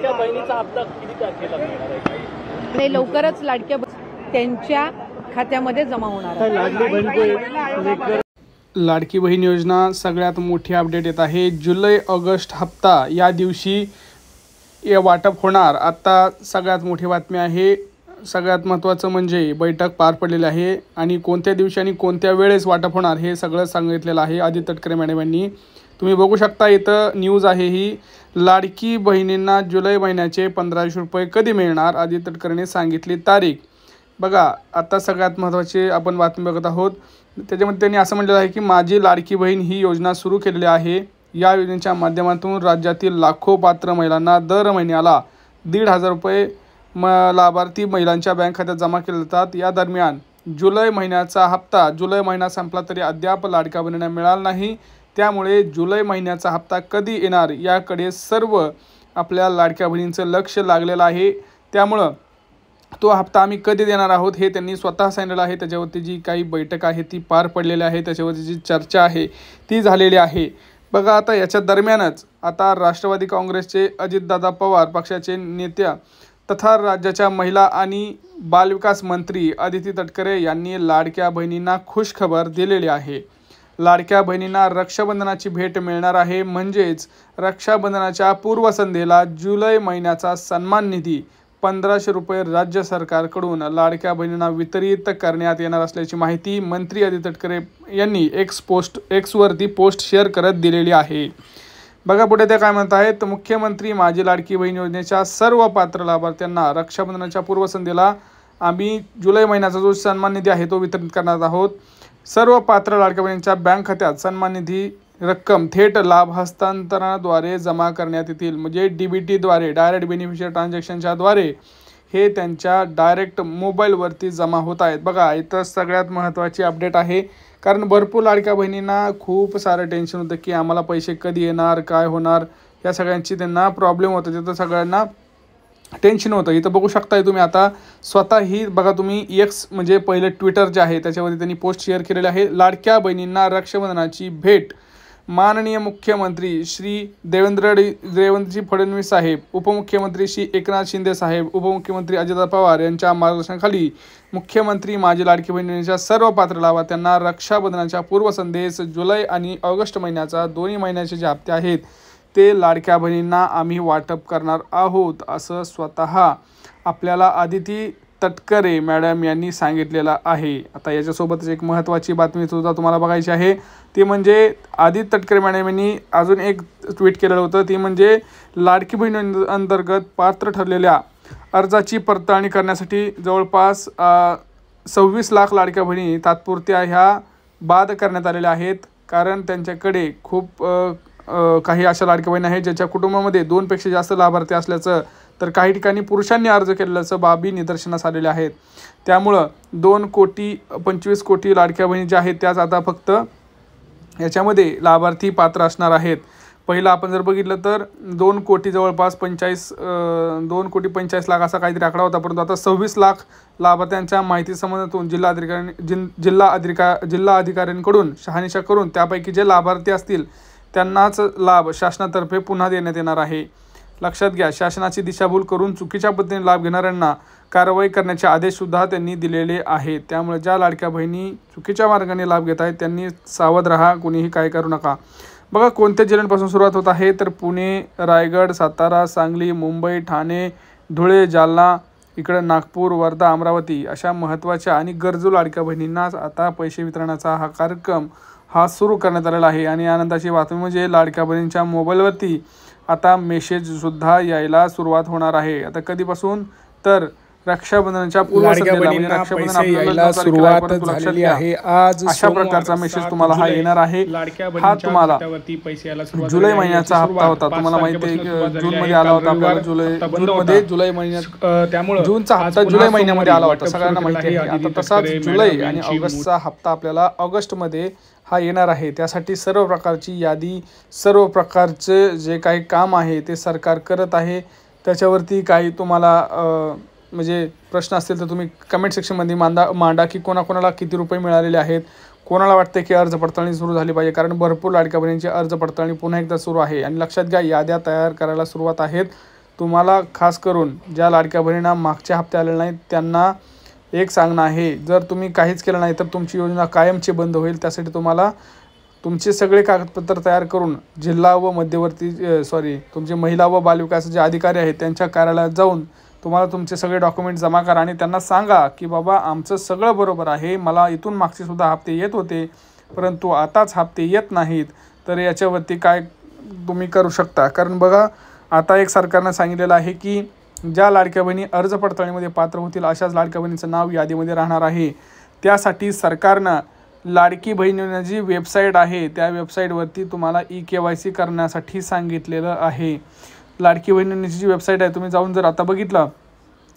लाडक्या बहिणीचा हप्ता किती तारखेला मिळणार आहे? ते लवकरच लाडक्या त्यांच्या खात्यामध्ये जमा होणार आहे। लाडकी बहीण योजना सगळ्यात मोठी अपडेट येत आहे। जुलै ऑगस्ट हप्ता या दिवशी वाटप होणार। आता सगळ्यात मोठी बातमी आहे। सगळ्यात महत्त्वाचं म्हणजे बैठक पार पडलेली आहे आणि कोणत्या दिवशी आणि कोणत्या वेळेस वाटप होणार हे सगळं सांगितलेलं आहे आदित्य तटकरे मॅडम यांनी। तुम्ही बघू शकता इथं न्यूज आहे ही। लाडकी बहिणींना जुलै महिन्याचे 1500 रुपये कधी मिळणार, आदित्य तटकरेंनी सांगितली तारीख। बघा आता सगळ्यात महत्त्वाची आपण बातमी बघत आहोत। त्याच्यामध्ये त्यांनी असं म्हटलेलं आहे की माझी लाडकी बहीण ही योजना सुरू केलेली आहे। या योजनेच्या माध्यमातून राज्यातील लाखो पात्र महिलांना दर महिन्याला 1,500 रुपये लाभार्थी महिलांच्या बँक खात्यात जमा केले जातात। या दरम्यान जुलै महिन्याचा हप्ता जुलै महिना संपला तरी अद्याप लाडक्या बहिणींना मिळाला नाही। त्यामुळे जुलै महिन्याचा हप्ता कधी येणार याकडे सर्व आपल्या लाडक्या बहिणींचं लक्ष लागलेलं आहे। त्यामुळं तो हप्ता आम्ही कधी देणार आहोत हे त्यांनी स्वतः सांगितलेलं आहे। त्याच्यावरती जी काही बैठक आहे ती पार पडलेली आहे, त्याच्यावरती जी चर्चा आहे ती झालेली आहे। बघा आता याच्या दरम्यानच आता राष्ट्रवादी काँग्रेसचे अजितदादा पवार पक्षाचे नेत्या तथा राज्याच्या महिला आणि बालविकास मंत्री अदिती तटकरे यांनी लाडक्या बहिणींना खुशखबर दिलेली आहे। लाडक्या बहिणींना रक्षाबंधनाची भेट मिळणार आहे। म्हणजेच रक्षाबंधनाच्या पूर्वसंध्येला जुलै महिन्याचा सन्मान निधी 1500 रुपये राज्य सरकारकडून लाडक्या बहिणींना वितरित करण्यात येणार असल्याची माहिती मंत्री अदिती तटकरे यांनी एक्सवरती पोस्ट शेअर करत दिलेली आहे। बघा पुढे ते काय म्हणत आहेत, मुख्यमंत्री माझी लाडकी बहीण योजनेच्या सर्व पात्र लाभार्थ्यांना रक्षाबंधनाच्या पूर्वसंध्येला आम्ही जुलै महिन्याचा जो सन्मान निधी आहे तो वितरित करणार आहोत। सर्व पात्र लाडक्या बहिणींच्या बँक खात्यात सन्मान निधी रक्कम थेट लाभ हस्तांतरणाद्वारे जमा करण्यात येतील। म्हणजे DBTद्वारे डायरेक्ट बेनिफिशियरी ट्रान्झॅक्शनच्या द्वारे हे त्यांच्या डायरेक्ट मोबाईलवरती जमा होत आहेत। बघा इथं सगळ्यात महत्त्वाची अपडेट आहे, कारण भरपूर लाडक्या बहिणींना खूप सारं टेन्शन होतं की आम्हाला पैसे कधी येणार, काय होणार, या सगळ्यांची त्यांना प्रॉब्लेम होतं। तिथं सगळ्यांना टेन्शन होतं। इथं बघू शकताय तुम्ही आता स्वतः ही बघा तुम्ही X म्हणजे पहिले ट्विटर जे आहे त्याच्यावरती त्यांनी पोस्ट शेअर केलेले आहे। लाडक्या बहिणींना रक्षाबंधनाची भेट माननीय मुख्यमंत्री श्री देवेंद्रजी फडणवीस साहेब, उपमुख्यमंत्री श्री एकनाथ शिंदे साहेब, उपमुख्यमंत्री अजितदादा पवार यांच्या मार्गदर्शनाखाली मुख्यमंत्री माझी लाडकी बहिणींच्या सर्व पात्र लाभार्थ्यांना रक्षाबंधनाच्या पूर्वसंध्येस जुलै आणि ऑगस्ट महिन्याचा दोन्ही महिन्याचे जे हप्ते आहेत ते लाडक्या बहिणींना आम्ही वाटप करणार आहोत, असं स्वतः आपल्याला अदिती तटकरे मॅडम यांनी सांगितलेलं आहे। आता याच्यासोबतच एक महत्त्वाची बातमी सुद्धा तुम्हाला बघायची आहे, ती म्हणजे आदित्य तटकरे मॅडम यांनी अजून एक ट्विट केलेलं होतं, ती म्हणजे लाडकी बहीण अंतर्गत पात्र ठरलेल्या अर्जाची पडताळणी करण्यासाठी जवळपास 26 लाख लाडक्या बहिणी तात्पुरत्या ह्या बाद करण्यात आलेल्या आहेत। कारण त्यांच्याकडे खूप काही अशा लाडक्या बहिणी आहेत ज्यांच्या कुटुंबामध्ये 2 पेक्षा जास्त लाभार्थी असल्याचं, तर काही ठिकाणी पुरुषांनी अर्ज केल्याचं बाबी निदर्शनास आलेल्या आहेत। त्यामुळं 2.25 कोटी लाडक्या बहिणी ज्या आहेत त्याच आता फक्त याच्यामध्ये लाभार्थी पात्र असणार आहेत। पहिला आपण जर बघितलं तर 2 कोटी जवळपास 2.45 लाख असा काहीतरी आकडा होता, परंतु आता 26 लाख लाभार्थ्यांच्या माहिती संबंधातून जिल्हा अधिकाऱ्यांकडून शहानिशा करून त्यापैकी जे लाभार्थी असतील त्यांनाच लाभ शासनातर्फे पुन्हा देण्यात येणार आहे। लक्षात घ्या, शासनाची दिशाभूल करून चुकीच्या पद्धतीने लाभ घेणाऱ्यांना कारवाई करण्याचे आदेशसुद्धा त्यांनी दिलेले आहेत। त्यामुळे ज्या लाडक्या बहिणी चुकीच्या मार्गाने लाभ घेत आहेत त्यांनी सावध राहा, कोणीही काय करू नका। बघा कोणत्या जिल्ह्यांपासून सुरुवात होत आहे, तर पुणे, रायगड, सातारा, सांगली, मुंबई, ठाणे, धुळे, जालना, इकडं नागपूर, वर्धा, अमरावती अशा महत्त्वाच्या आणि गरजू लाडक्या बहिणींना आता पैसे वितरणाचा हा कार्यक्रम सुरू करण्यात आलेला आहे। आणि आनंदाची बातमी म्हणजे लाडक्या बहिणींच्या मोबाईलवरती आता मेसेजसुद्धा यायला सुरुवात होणार आहे। आता कधीपासून, तर रक्षाबंधनाच्या पूर्वसंध्येला सुरुवात झालेली आहे। आज अशा प्रकारचा मेसेज तुम्हाला हा येणार आहे। हा तुम्हाला जुलै महिन्याचा हप्ता होता, तुम्हाला माहिती आहे जून मध्ये आला होता आपल्याला, जुलै महिन्यात, त्यामुळे जूनचा हप्ता जुलै महिन्यामध्ये आला होता, सगळ्यांना माहिती आहे। आता तसाच जुलै आणि ऑगस्टचा हप्ता आपल्याला ऑगस्ट मध्ये हा येणार आहे। त्यासाठी सर्व प्रकारची यादी, सर्व प्रकारचे जे काही काम आहे ते सरकार करत आहे। त्याच्यावरती काही तुम्हाला म्हणजे प्रश्न असतील तर तुम्ही कमेंट सेक्शनमध्ये मांडा की कोणाकोणाला किती रुपये मिळालेले आहेत, कोणाला वाटते की अर्ज पडताळणी सुरू झाली पाहिजे, कारण भरपूर लाडक्या बहिणींची अर्ज पडताळणी पुन्हा एकदा सुरू आहे। आणि लक्षात घ्या, याद्या तयार करायला सुरुवात आहेत, तुम्हाला खास करून ज्या लाडक्या बहिणींना मागच्या हप्ते आलेले नाहीत त्यांना एक सांगणं आहे, जर तुम्ही काहीच केलं नाही तर तुमची योजना कायमची बंद होईल. त्यासाठी तुम्हाला तुमचे सगळे कागदपत्र तयार करून जिल्हा व मध्यवर्ती तुमचे महिला व बालविकास जे अधिकारी आहेत त्यांच्या कार्यालयात जाऊन तुम्हाला तुमचे सगळे डॉक्युमेंट जमा करा आणि त्यांना सांगा की बाबा आमचं सगळं बरोबर आहे, मला इथून मागचे सुद्धा हप्ते येत होते परंतु आताच हप्ते येत नाहीत. तर याच्यावरती काय तुम्ही करू शकता. कारण बघा आता एक सरकारनं सांगितलेलं आहे की ज्या लाडक्या बहिणी अर्ज पडताळणीमध्ये पात्र होतील अशाच लाडक्या बहिणीचं नाव यादीमध्ये राहणार आहे. त्यासाठी सरकारनं लाडकी बहिणींची जी वेबसाईट आहे त्या वेबसाईटवरती तुम्हाला EKYC करण्यासाठी सांगितलेलं आहे. लाडकी बहिणींची जी वेबसाईट आहे तुम्ही जाऊन जर आता बघितलं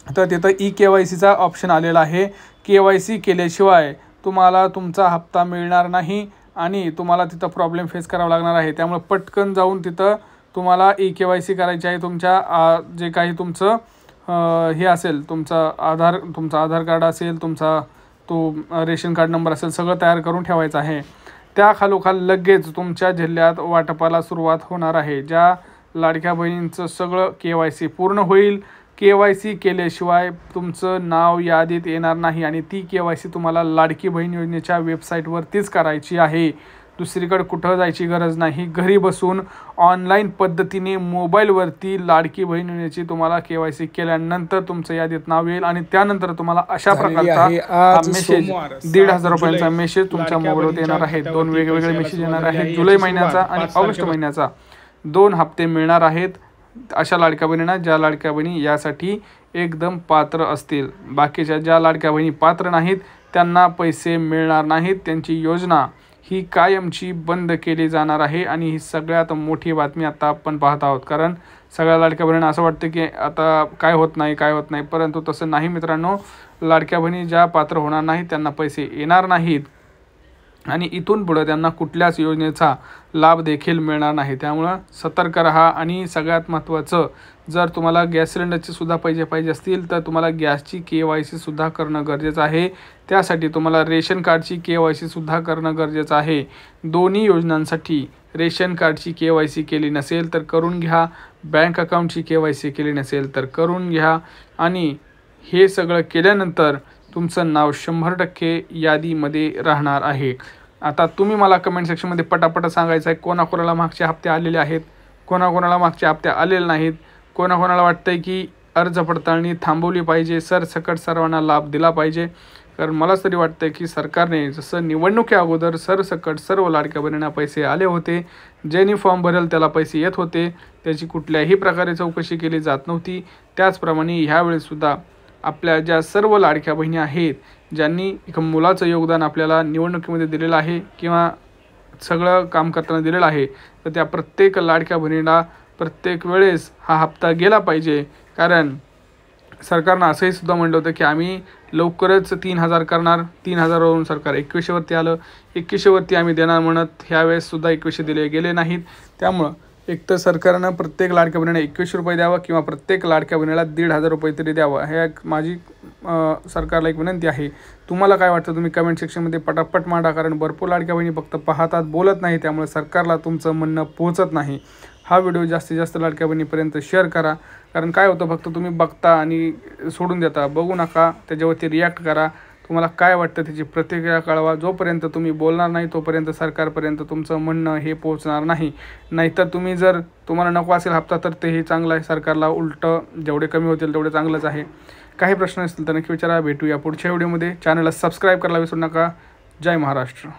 तर तिथं EKYCचा ऑप्शन आलेला आहे. KYC केल्याशिवाय तुम्हाला तुमचा हप्ता मिळणार नाही आणि तुम्हाला तिथं प्रॉब्लेम फेस करावा लागणार आहे. त्यामुळे पटकन जाऊन तिथं तुम्हाला EKYC करायची आहे. तुमच्या जे काही तुमचं हे असेल तुमचं आधार कार्ड असेल, तुमचा तो रेशन कार्ड नंबर असेल, सगळं तयार करून ठेवायचं आहे. त्याखालोखाल लगेच तुमच्या जिल्ह्यात वाटपाला सुरुवात होणार आहे. ज्या लाडक्या बहिणींचं सगळं KYC पूर्ण होईल. KYC केल्याशिवाय तुमचं नाव यादीत येणार नाही आणि ती KYC तुम्हाला लाडकी बहीण योजनेच्या वेबसाईटवरतीच करायची आहे. दुसरीकडे कुठं जायची गरज नाही. घरी बसून ऑनलाईन पद्धतीने मोबाईलवरती लाडकी बहीण योजनेची तुम्हाला KYC केल्यानंतर तुमचं यादीत नाव येईल आणि त्यानंतर तुम्हाला अशा प्रकारचा मेसेज 1,500 रुपयांचा मेसेज तुमच्या मोबाईलवर येणार आहे. 2 वेगवेगळे मेसेज येणार आहेत. जुलै महिन्याचा आणि ऑगस्ट महिन्याचा 2 हप्ते मिळणार आहेत अशा लाडक्या बहिणींना, ज्या लाडक्या बहिणी यासाठी एकदम पात्र असतील. बाकीच्या ज्या लाडक्या बहिणी पात्र नाहीत त्यांना पैसे मिळणार नाहीत. त्यांची योजना ही कायमची बंद केली जाणार आहे आणि ही सगळ्यात मोठी बातमी आता आपण पाहत आहोत. कारण सगळ्या लाडक्या बहिणींना असं वाटतं की आता काय होत नाही, परंतु तसं नाही मित्रांनो. लाडक्या बहिणी ज्या पात्र होणार नाहीत त्यांना पैसे येणार नाहीत आणि इथून पुढे त्यांना कुठल्याच योजनेचा लाभ देखील मिळणार नाही. त्यामुळं सतर्क राहा. आणि सगळ्यात महत्त्वाचं, जर तुम्हाला गॅस सिलेंडरचे सुद्धा पैसे पाहिजे असतील तर तुम्हाला गॅसची KYC सुद्धा करणं गरजेचं आहे. त्यासाठी तुम्हाला रेशन कार्डची KYC सुद्धा करणं गरजेचं आहे. दोन्ही योजनांसाठी रेशन कार्डची KYC केली नसेल तर करून घ्या, बँक अकाउंटची KYC केली नसेल तर करून घ्या आणि हे सगळं केल्यानंतर तुमचं नाव 100% यादीमध्ये राहणार आहे. आता तुम्ही मला कमेंट सेक्शनमध्ये पटापट सांगायचं आहे कोणाकोणाला मागचे हप्ते आलेले आहेत, कोणाकोणाला मागचे हप्ते आलेले नाहीत, कोणाकोणाला वाटतंय की अर्ज पडताळणी थांबवली पाहिजे, सरसकट सर्वांना लाभ दिला पाहिजे. कारण मला तरी वाटतं की सरकारने जसं निवडणुकी अगोदर सरसकट सर्व लाडक्या बहिणींना पैसे आले होते, ज्यांनी फॉर्म भरेल त्याला पैसे येत होते, त्याची कुठल्याही प्रकारे चौकशी केली जात नव्हती, त्याचप्रमाणे ह्यावेळीसुद्धा आपल्या ज्या सर्व लाडक्या बहिणी आहेत ज्यांनी एक मुलाचं योगदान आपल्याला निवडणुकीमध्ये दिलेलं आहे किंवा सगळं काम करताना दिलेलं आहे, तर त्या प्रत्येक लाडक्या बहिणीला प्रत्येक वेळेस हा हप्ता गेला पाहिजे. कारण सरकारनं असंही सुद्धा म्हटलं होतं की आम्ही लवकरच 3,000 करणार. 3,000वरून सरकार 2100वरती आलं. 2100वरती आम्ही देणार म्हणत ह्यावेळेससुद्धा 2100 दिले गेले नाहीत. त्यामुळं एक तर सरकारनं प्रत्येक लाडक्या बहिणीला 2100 रुपये द्यावं किंवा प्रत्येक लाडक्या बहिणीला 1,500 रुपये तरी द्यावं. हे माझी सरकारला एक विनंती आहे. तुम्हाला काय वाटतं तुम्ही कमेंट सेक्शनमध्ये पटापट मांडा. कारण भरपूर लाडक्या बहिणी फक्त पाहतात, बोलत नाही, त्यामुळे सरकारला तुमचं म्हणणं पोहोचत नाही. हा व्हिडिओ जास्तीत जास्त लाडक्या बहिणीपर्यंत शेअर करा. कारण काय होतं फक्त तुम्ही बघता आणि सोडून देता, बघू नका, त्याच्यावरती रिॲक्ट करा. तुम्हाला काय वाटतं त्याची प्रतिक्रिया कळवा. जोपर्यंत तुम्ही बोलणार नाही तोपर्यंत सरकारपर्यंत तुमचं म्हणणं हे पोहोचणार नाही. नाहीतर तुम्हाला नको असेल हप्ता तर तेही चांगलं आहे. सरकारला उलटं जेवढे कमी होतील तेवढे चांगलंच आहे. काही प्रश्न असतील तर नक्की विचारा. भेटूया पुढच्या व्हिडिओमध्ये. चॅनलला सबस्क्राईब करायला विसरू नका. जय महाराष्ट्र.